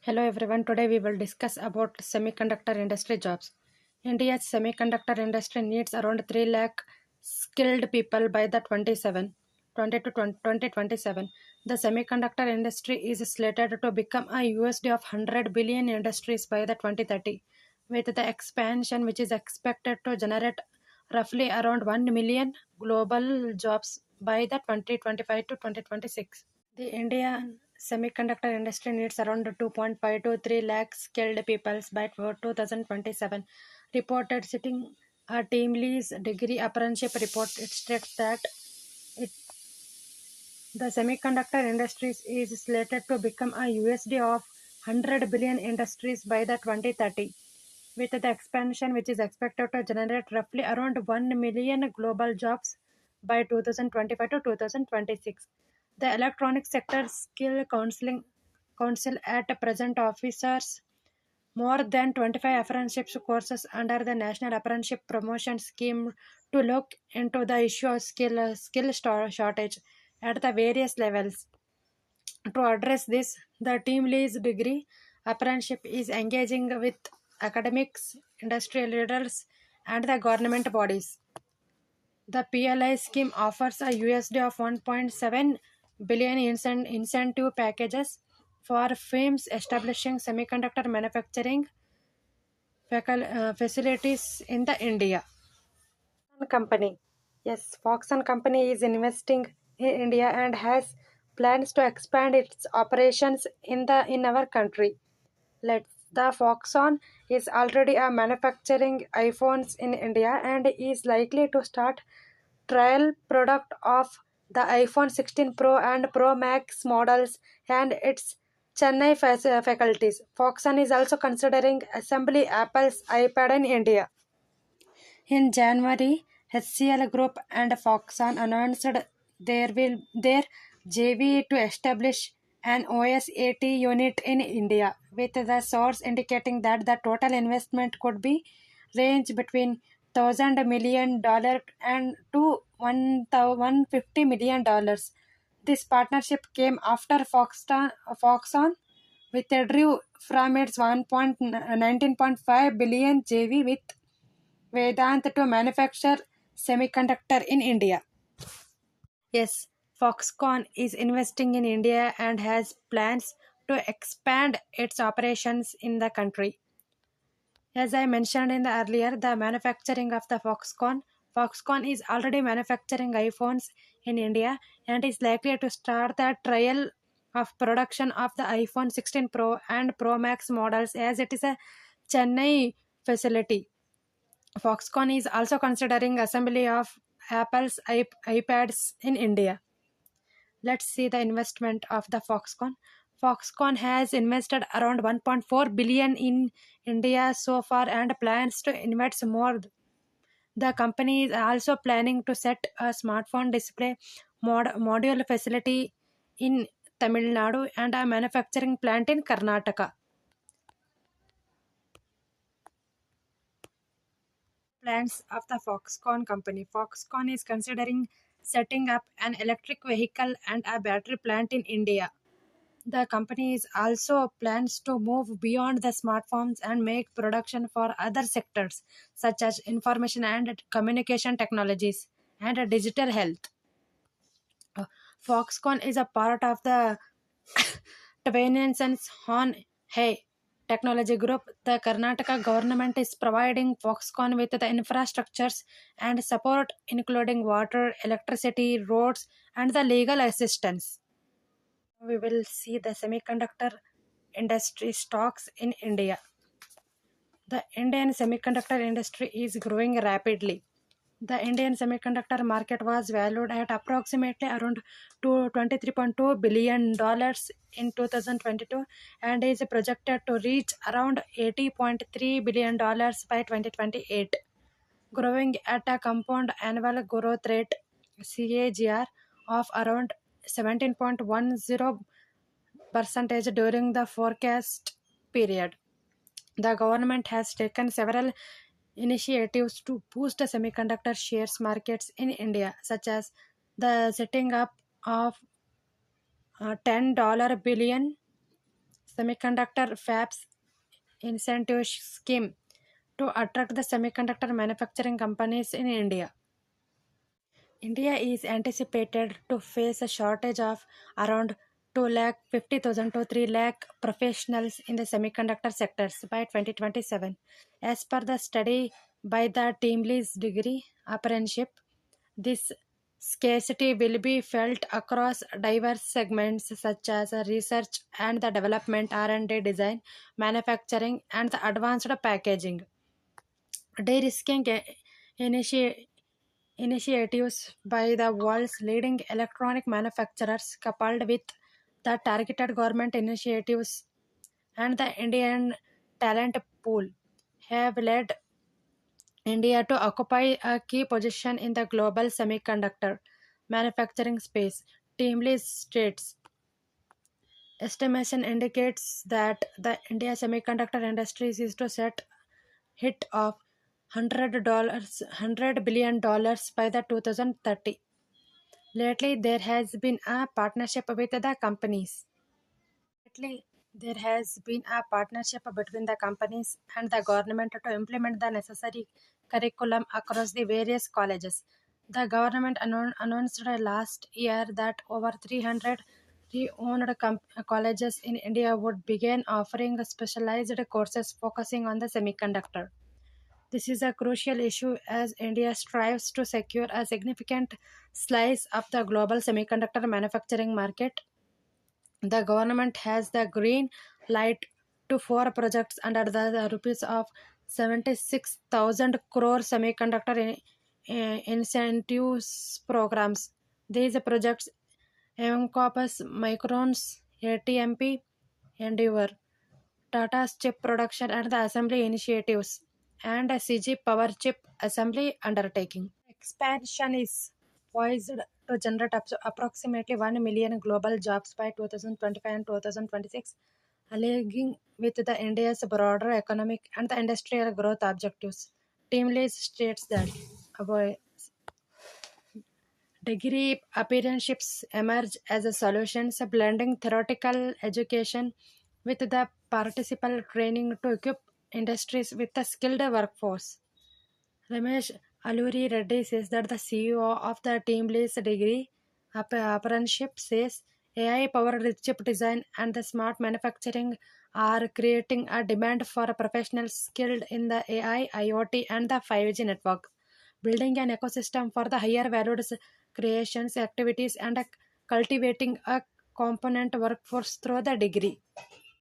Hello everyone, today we will discuss about semiconductor industry jobs. India's semiconductor industry needs around 3 lakh skilled people by the 20 to 2027. The semiconductor industry is slated to become a USD of 100 billion industries by the 2030, with the expansion which is expected to generate roughly around 1 million global jobs by the 2025 to 2026. The Indian semiconductor industry needs around 2.5 to 3 lakh skilled people by 2027. Reported citing a team lease degree apprenticeship report, it states that it, the semiconductor industry is slated to become a USD of 100 billion industries by the 2030, with the expansion which is expected to generate roughly around 1 million global jobs by 2025 to 2026. The Electronic Sector Skill Council at present offers more than 25 apprenticeship courses under the National Apprenticeship Promotion Scheme to look into the issue of shortage at the various levels. To address this, the team leads degree apprenticeship is engaging with academics, industrial leaders, and the government bodies. The PLI scheme offers a USD of 1.7 billion incentive packages for firms establishing semiconductor manufacturing facilities in the India. Company. Yes, Foxconn Company is investing in India and has plans to expand its operations in our country. The Foxconn is already a manufacturing iPhones in India and is likely to start trial product of the iPhone 16 Pro and Pro Max models and its Chennai faculties. Foxconn is also considering assembly Apple's iPad in India. In January, HCL Group and Foxconn announced their JV to establish an OSAT unit in India, with the source indicating that the total investment could be range between $1,000 million and to $150 million. This partnership came after Foxconn withdrew from its 19.5 billion JV with Vedant to manufacture semiconductor in India. Yes, Foxconn is investing in India and has plans to expand its operations in the country. As I mentioned in the earlier, the manufacturing of the Foxconn is already manufacturing iPhones in India and is likely to start the trial of production of the iPhone 16 Pro and Pro Max models as it is a Chennai facility. Foxconn is also considering assembly of Apple's iPads in India. Let's see the investment of the Foxconn. Foxconn has invested around 1.4 billion in India so far and plans to invest more. The company is also planning to set a smartphone display module facility in Tamil Nadu and a manufacturing plant in Karnataka. Plans of the Foxconn company. Foxconn is considering setting up an electric vehicle and a battery plant in India. The company is also plans to move beyond the smartphones and make production for other sectors such as information and communication technologies and digital health. Foxconn is a part of the Twainenson's Horn Hay Technology Group. The Karnataka government is providing Foxconn with the infrastructures and support, including water, electricity, roads, and the legal assistance. We will see the semiconductor industry stocks in India. The Indian semiconductor industry is growing rapidly. The Indian semiconductor market was valued at approximately around $23.2 billion in 2022 and is projected to reach around $80.3 billion by 2028, growing at a compound annual growth rate CAGR of around 17.10% during the forecast period. The government has taken several initiatives to boost the semiconductor shares markets in India, such as the setting up of $10 billion Semiconductor Fabs Incentive Scheme to attract the semiconductor manufacturing companies in India. India is anticipated to face a shortage of around 250,000 to 3 lakh professionals in the semiconductor sectors by 2027. As per the study by the Teamlease Degree Apprenticeship, this scarcity will be felt across diverse segments such as research and the development, R&D, design, manufacturing, and the advanced packaging. De-risking initi- initiatives by the world's leading electronic manufacturers, coupled with the targeted government initiatives and the Indian talent pool, have led India to occupy a key position in the global semiconductor manufacturing space. Teamless states estimation indicates that the India semiconductor industry is to set hit of $100 billion by the 2030. Lately, there has been a partnership with the companies. Lately, there has been a partnership between the companies and the government to implement the necessary curriculum across the various colleges. The government announced last year that over 300 re-owned colleges in India would begin offering specialized courses focusing on the semiconductor. This is a crucial issue as India strives to secure a significant slice of the global semiconductor manufacturing market. The government has the green light to four projects under the rupees of 76,000 crore semiconductor incentives programs. These projects encompass Micron's ATMP endeavor, Tata's chip production and the assembly initiatives, and a CG power chip assembly undertaking. Expansion is poised to generate approximately 1 million global jobs by 2025 and 2026, aligning with the India's broader economic and the industrial growth objectives. Teamless states that avoid degree apprenticeships emerge as a solution, blending theoretical education with the participal training to equip industries with a skilled workforce. Ramesh Alluri Reddy says that the CEO of the Teamless Degree Apprenticeship says AI powered chip design and the smart manufacturing are creating a demand for professionals skilled in the AI, IoT, and the 5G network, building an ecosystem for the higher valued creations activities and cultivating a component workforce through the degree.